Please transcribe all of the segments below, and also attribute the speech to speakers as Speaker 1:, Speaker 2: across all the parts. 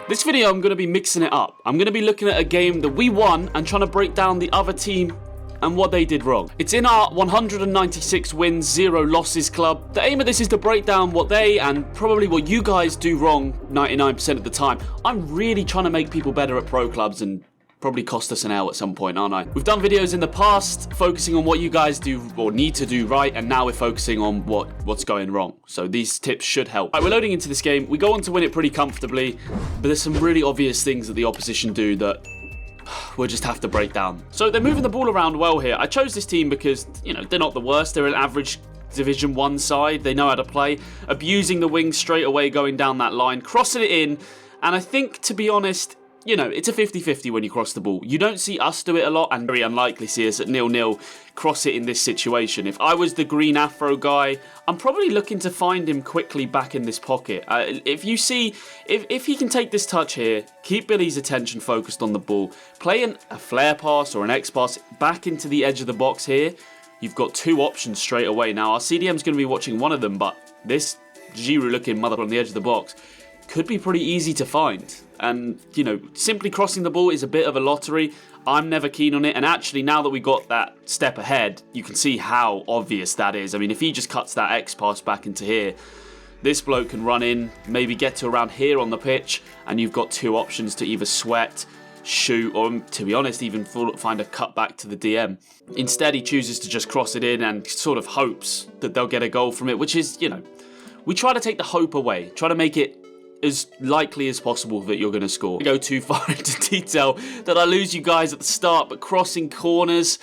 Speaker 1: This video, I'm going to be mixing it up. I'm going to be looking at a game that we won and trying to break down the other team and what they did wrong. It's in our 196 wins, 0 losses club. The aim of this is to break down what they and probably what you guys do wrong 99% of the time. I'm really trying to make people better at pro clubs and probably cost us an L at some point, aren't I? We've done videos in the past focusing on what you guys do or need to do right, and now we're focusing on what's going wrong. So these tips should help. Right, we're loading into this game. We go on to win it pretty comfortably, but there's some really obvious things that the opposition do that we'll just have to break down. So they're moving the ball around well here. I chose this team because, you know, they're not the worst. They're an average Division 1 side. They know how to play. Abusing the wings straight away, going down that line, crossing it in, and I think, to be honest, you know, it's a 50-50 when you cross the ball. You don't see us do it a lot, and very unlikely see us at 0-0 cross it in this situation. If I was the green afro guy, I'm probably looking to find him quickly back in this pocket. If you see, if he can take this touch here, keep Billy's attention focused on the ball, play a flare pass or an X pass back into the edge of the box here, you've got two options straight away. Now, our CDM's going to be watching one of them, but this Giroud-looking mother on the edge of the box could be pretty easy to find. And, you know, simply crossing the ball is a bit of a lottery. I'm never keen on it. And actually, now that we got that step ahead, you can see how obvious that is. I mean, if he just cuts that X pass back into here, this bloke can run in, maybe get to around here on the pitch, and you've got two options to either sweat, shoot, or, to be honest, even find a cut back to the DM. Instead, he chooses to just cross it in and sort of hopes that they'll get a goal from it, which is, you know, we try to take the hope away, try to make it as likely as possible that you're going to score. I go too far into detail that I lose you guys at the start, but crossing corners,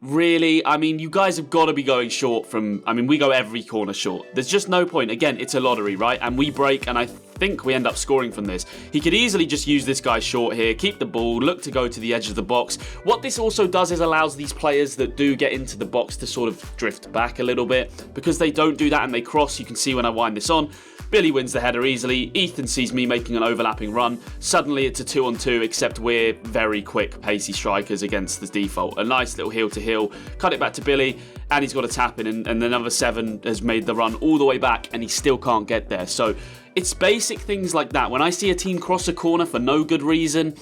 Speaker 1: really, I mean, you guys have got to be going short from, I mean, we go every corner short. There's just no point. Again, it's a lottery, right? And we break, and I think we end up scoring from this. He could easily just use this guy short here, keep the ball, look to go to the edge of the box. What this also does is allows these players that do get into the box to sort of drift back a little bit. Because they don't do that and they cross, you can see when I wind this on, Billy wins the header easily. Ethan sees me making an overlapping run. Suddenly it's a 2-on-2, except we're very quick, pacey strikers against the default. A nice little heel to heel. Cut it back to Billy, and he's got a tap in, and the number 7 has made the run all the way back, and he still can't get there. So it's basic things like that. When I see a team cross a corner for no good reason,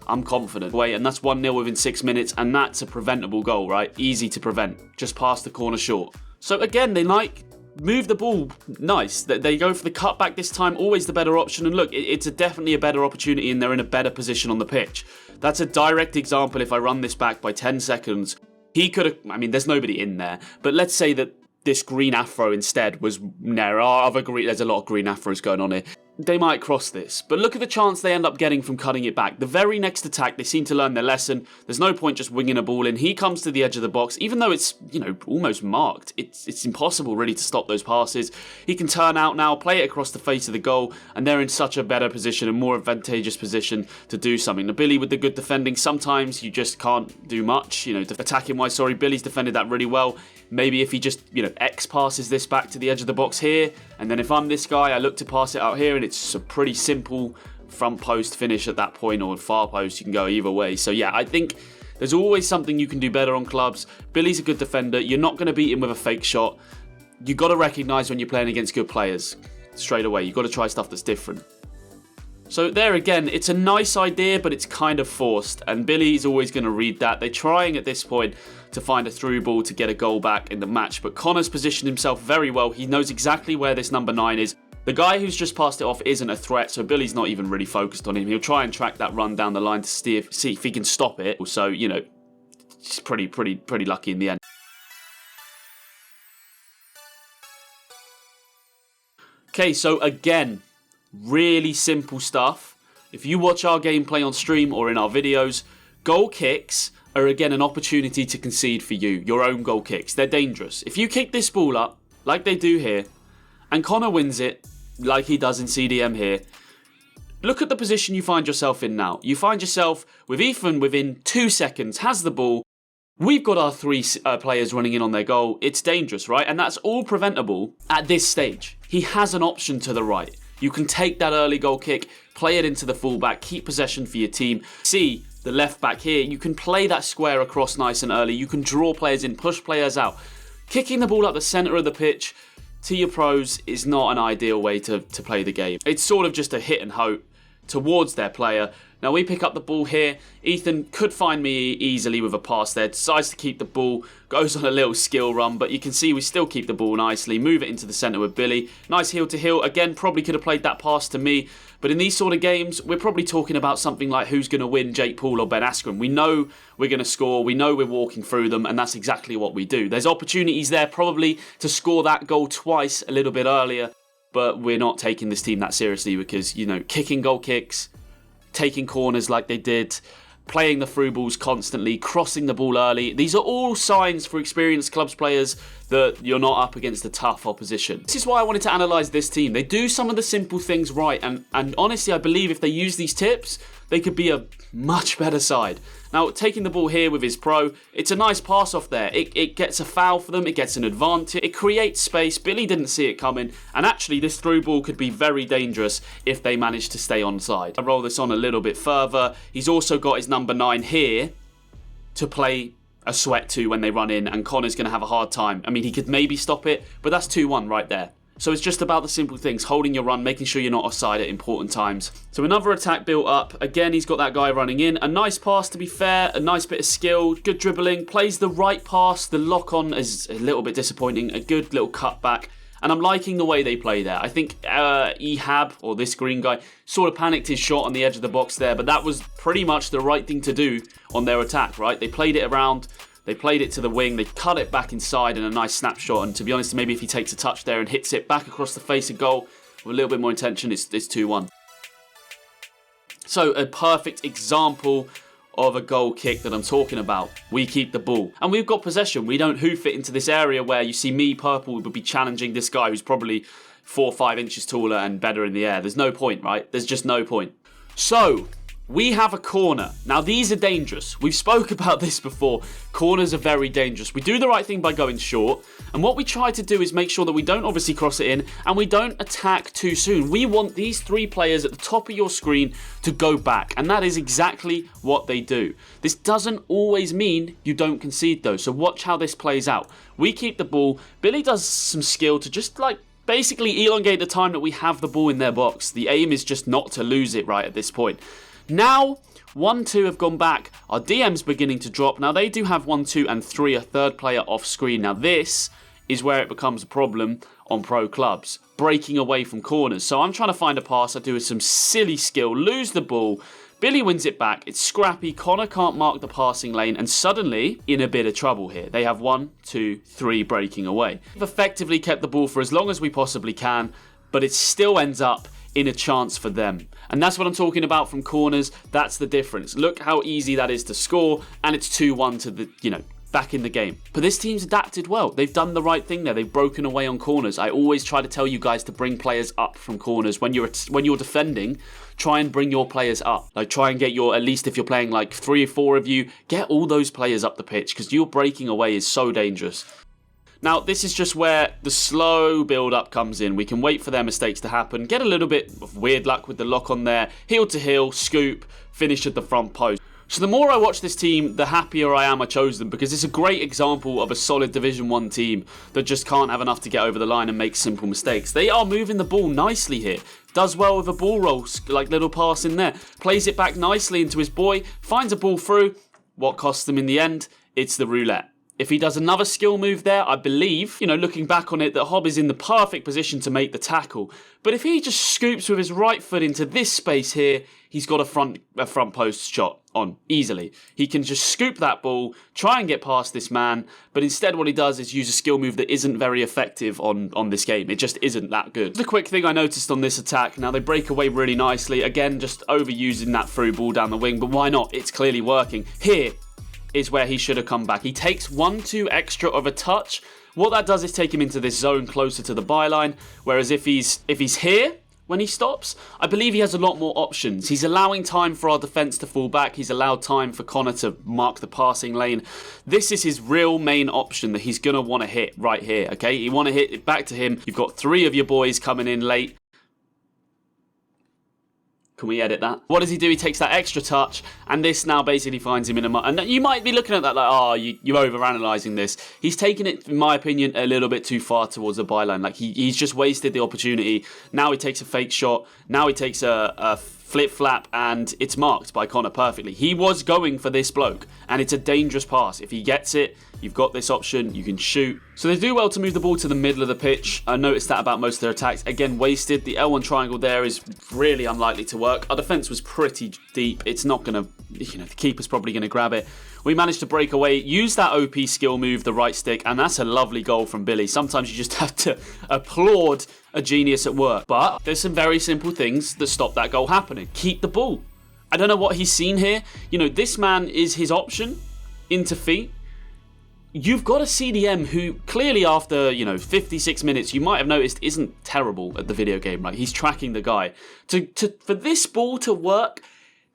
Speaker 1: I'm confident. And that's 1-0 within 6 minutes, and that's a preventable goal, right? Easy to prevent. Just pass the corner short. So again, they move the ball nice. They go for the cutback this time, always the better option. And look, it's definitely a better opportunity, and they're in a better position on the pitch. That's a direct example. If I run this back by 10 seconds, he could have, I mean, there's nobody in there, but let's say that this green afro instead was, there's a lot of green afros going on here. They might cross this, but look at the chance they end up getting from cutting it back. The very next attack, they seem to learn their lesson. There's no point just winging a ball in. He comes to the edge of the box, even though it's, you know, almost marked. It's impossible really to stop those passes. He can turn out now, play it across the face of the goal, and they're in such a better position, a more advantageous position to do something. Now, Billy with the good defending, sometimes you just can't do much, you know, attacking wise. Sorry, Billy's defended that really well. Maybe if he just, you know, X passes this back to the edge of the box here, and then if I'm this guy, I look to pass it out here, and it's a pretty simple front post finish at that point, or far post. You can go either way. So yeah, I think there's always something you can do better on clubs. Billy's a good defender. You're not going to beat him with a fake shot. You got to recognise when you're playing against good players straight away. You've got to try stuff that's different. So there again, it's a nice idea, but it's kind of forced, and Billy's always going to read that. They're trying at this point to find a through ball to get a goal back in the match, but Connor's positioned himself very well. He knows exactly where this number 9 is. The guy who's just passed it off isn't a threat, so Billy's not even really focused on him. He'll try and track that run down the line to see if he can stop it. So, you know, it's pretty lucky in the end. Okay, so again, really simple stuff. If you watch our gameplay on stream or in our videos, goal kicks are again an opportunity to concede for you. Your own goal kicks. They're dangerous. If you kick this ball up, like they do here, and Connor wins it, like he does in CDM here, look at the position you find yourself in now. You find yourself with Ethan within 2 seconds, has the ball. We've got our 3 players running in on their goal. It's dangerous, right? And that's all preventable at this stage. He has an option to the right. You can take that early goal kick, play it into the fullback, keep possession for your team. See the left back here, you can play that square across nice and early. You can draw players in, push players out. Kicking the ball up the centre of the pitch to your pros is not an ideal way to play the game. It's sort of just a hit and hope. towards their player. Now we pick up the ball here. Ethan could find me easily with a pass there. Decides to keep the ball. Goes on a little skill run. But you can see we still keep the ball nicely. Move it into the centre with Billy. Nice heel to heel. Again, probably could have played that pass to me. But in these sort of games, we're probably talking about something like who's going to win, Jake Paul or Ben Askren. We know we're going to score. We know we're walking through them. And that's exactly what we do. There's opportunities there probably to score that goal twice a little bit earlier. But we're not taking this team that seriously because, you know, kicking goal kicks, taking corners like they did, playing the through balls constantly, crossing the ball early. These are all signs for experienced clubs players that you're not up against a tough opposition. This is why I wanted to analyse this team. They do some of the simple things right, and honestly, I believe if they use these tips, they could be a much better side. Now, taking the ball here with his pro, it's a nice pass off there. It gets a foul for them, it gets an advantage, it creates space. Billy didn't see it coming, and actually this through ball could be very dangerous if they manage to stay onside. I roll this on a little bit further. He's also got his number 9 here to play a sweat to when they run in, and Connor's going to have a hard time. I mean, he could maybe stop it, but that's 2-1 right there. So it's just about the simple things, holding your run, making sure you're not offside at important times. So another attack built up. Again, he's got that guy running in. A nice pass, to be fair, a nice bit of skill, good dribbling, plays the right pass. The lock-on is a little bit disappointing, a good little cutback. And I'm liking the way they play there. I think Ehab, or this green guy, sort of panicked his shot on the edge of the box there, but that was pretty much the right thing to do on their attack, right? They played it around. They played it to the wing, they cut it back inside in a nice snapshot, and to be honest, maybe if he takes a touch there and hits it back across the face of goal with a little bit more intention, it's 2-1. So a perfect example of a goal kick that I'm talking about. We keep the ball, and we've got possession. We don't hoof it into this area where you see me, purple, would be challenging this guy who's probably 4 or 5 inches taller and better in the air. There's no point, right? There's just no point. So we have a corner. Now, these are dangerous. We've spoke about this before. Corners are very dangerous. We do the right thing by going short, and what we try to do is make sure that we don't obviously cross it in, and we don't attack too soon. We want these 3 players at the top of your screen to go back, and that is exactly what they do. This doesn't always mean you don't concede, though, so watch how this plays out. We keep the ball. Billy does some skill to just, like, basically elongate the time that we have the ball in their box. The aim is just not to lose it right at this point. Now, 1, 2 have gone back. Our DM's beginning to drop. Now, they do have 1, 2, and 3, a third player off screen. Now, this is where it becomes a problem on pro clubs, breaking away from corners. So I'm trying to find a pass. I do with some silly skill, lose the ball. Billy wins it back. It's scrappy. Connor can't mark the passing lane, and suddenly in a bit of trouble here. They have 1, 2, 3 breaking away. We've effectively kept the ball for as long as we possibly can, but it still ends up in a chance for them. And that's what I'm talking about from corners. That's the difference. Look how easy that is to score, and it's 2-1 to the, back in the game. But this team's adapted well. They've done the right thing there. They've broken away on corners. I always try to tell you guys to bring players up from corners. When you're defending, try and bring your players up. Like, try and get at least if you're playing like 3 or 4 of you, get all those players up the pitch, because your breaking away is so dangerous. Now, this is just where the slow build-up comes in. We can wait for their mistakes to happen, get a little bit of weird luck with the lock on there, heel to heel, scoop, finish at the front post. So the more I watch this team, the happier I am I chose them, because it's a great example of a solid Division 1 team that just can't have enough to get over the line and make simple mistakes. They are moving the ball nicely here. Does well with a ball roll, like little pass in there. Plays it back nicely into his boy, finds a ball through. What costs them in the end? It's the roulette. If he does another skill move there, I believe, looking back on it, that Hobb is in the perfect position to make the tackle. But if he just scoops with his right foot into this space here, he's got a front post shot on easily. He can just scoop that ball, try and get past this man, but instead what he does is use a skill move that isn't very effective on this game. It just isn't that good. The quick thing I noticed on this attack, now they break away really nicely. Again, just overusing that through ball down the wing, but why not? It's clearly working. Here is where he should have come back. He takes 1, 2 extra of a touch. What that does is take him into this zone closer to the byline, whereas if he's here when he stops, I believe he has a lot more options. He's allowing time for our defence to fall back. He's allowed time for Connor to mark the passing lane. This is his real main option that he's going to want to hit right here, okay? You want to hit it back to him. You've got 3 of your boys coming in late. Can we edit that? What does he do? He takes that extra touch, and this now basically finds him in a... And you might be looking at that like, oh, you're overanalyzing this. He's taken it, in my opinion, a little bit too far towards the byline. Like, he's just wasted the opportunity. Now he takes a fake shot. Now he takes a flip-flap, and it's marked by Connor perfectly. He was going for this bloke, and it's a dangerous pass. If he gets it, you've got this option, you can shoot. So they do well to move the ball to the middle of the pitch. I noticed that about most of their attacks. Again, wasted. The L1 triangle there is really unlikely to work. Our defense was pretty deep. It's not going to, the keeper's probably going to grab it. We managed to break away, use that OP skill move, the right stick, and that's a lovely goal from Billy. Sometimes you just have to applaud a genius at work. But there's some very simple things that stop that goal happening. Keep the ball. I don't know what he's seen here. This man is his option into feet. You've got a CDM who clearly after, 56 minutes, you might have noticed isn't terrible at the video game, right? He's tracking the guy. For this ball to work,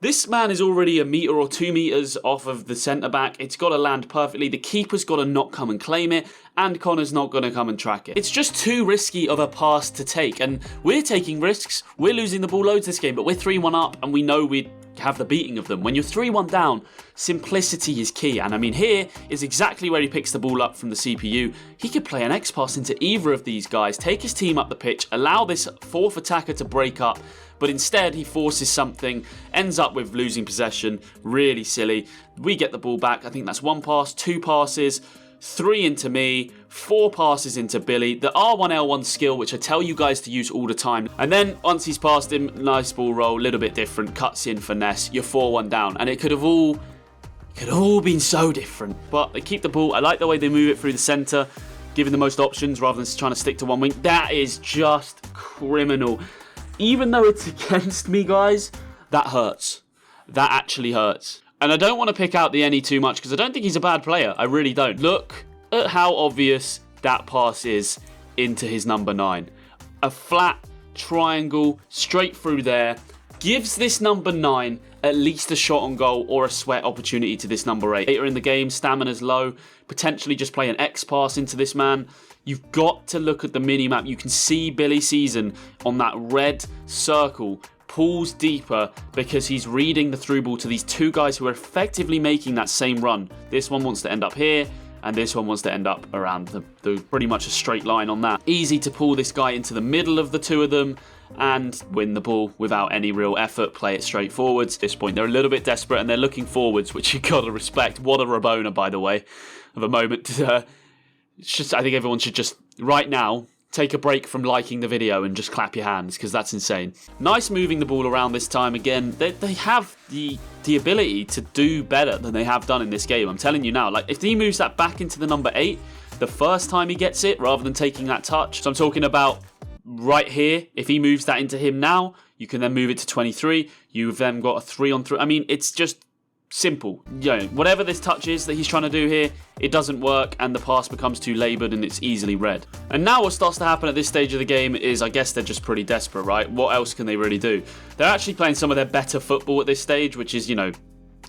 Speaker 1: this man is already a metre or 2 metres off of the centre-back. It's got to land perfectly. The keeper's got to not come and claim it, and Connor's not going to come and track it. It's just too risky of a pass to take, and we're taking risks. We're losing the ball loads this game, but we're 3-1 up, and we know we'd have the beating of them. When you're 3-1 down, simplicity is key. And I mean, here is exactly where he picks the ball up from the CPU. He could play an X-pass into either of these guys, take his team up the pitch, allow this fourth attacker to break up, but instead he forces something, ends up with losing possession. Really silly. We get the ball back. I think that's 1 pass, 2 passes, 3 into me, 4 passes into Billy. The R1L1 skill, which I tell you guys to use all the time. And then once he's passed him, nice ball roll, a little bit different, cuts in, finesse, you're 4-1 down. And it could have all been so different. But they keep the ball. I like the way they move it through the centre, giving the most options rather than trying to stick to one wing. That is just criminal. Even though it's against me, guys, that hurts. That actually hurts. And I don't want to pick out the Any too much because I don't think he's a bad player. I really don't. Look at how obvious that pass is into his number 9. A flat triangle straight through there gives this number 9 at least a shot on goal or a sweat opportunity to this number 8. Later in the game, stamina's low. Potentially just play an X pass into this man. You've got to look at the mini-map. You can see Billy Season on that red circle pulls deeper because he's reading the through ball to these 2 guys who are effectively making that same run. This one wants to end up here, and this one wants to end up around the pretty much a straight line on that. Easy to pull this guy into the middle of the 2 of them and win the ball without any real effort, play it straight forwards. At this point, they're a little bit desperate and they're looking forwards, which you got to respect. What a Rabona, by the way, of a moment. I think everyone should just, right now, take a break from liking the video and just clap your hands, because that's insane. Nice moving the ball around this time again. They have the ability to do better than they have done in this game. I'm telling you now, like if he moves that back into the number 8, the first time he gets it, rather than taking that touch. So I'm talking about right here. If he moves that into him now, you can then move it to 23. You've then got a 3-on-3. I mean, it's just simple. Whatever this touch is that he's trying to do here, it doesn't work and the pass becomes too laboured and it's easily read. And now what starts to happen at this stage of the game is, I guess they're just pretty desperate, right? What else can they really do? They're actually playing some of their better football at this stage, which is,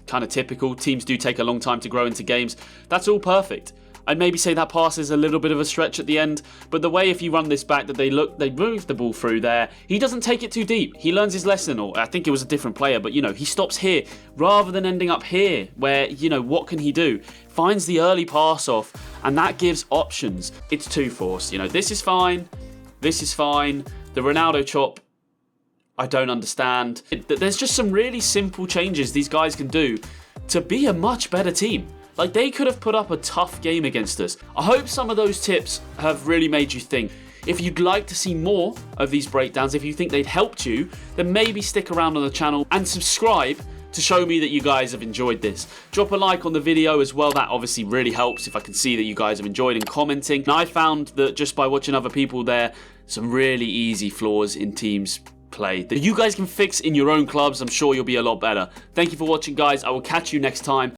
Speaker 1: kind of typical. Teams do take a long time to grow into games. That's all perfect. I'd maybe say that pass is a little bit of a stretch at the end, but the way if you run this back that they move the ball through there, he doesn't take it too deep. He learns his lesson, or I think it was a different player, but he stops here rather than ending up here where, what can he do? Finds the early pass off, and that gives options. It's too forced. This is fine. This is fine. The Ronaldo chop, I don't understand. There's just some really simple changes these guys can do to be a much better team. Like, they could have put up a tough game against us. I hope some of those tips have really made you think. If you'd like to see more of these breakdowns, if you think they'd helped you, then maybe stick around on the channel and subscribe to show me that you guys have enjoyed this. Drop a like on the video as well. That obviously really helps if I can see that you guys have enjoyed and commenting. And I found that just by watching other people there, some really easy flaws in teams play that you guys can fix in your own clubs. I'm sure you'll be a lot better. Thank you for watching, guys. I will catch you next time.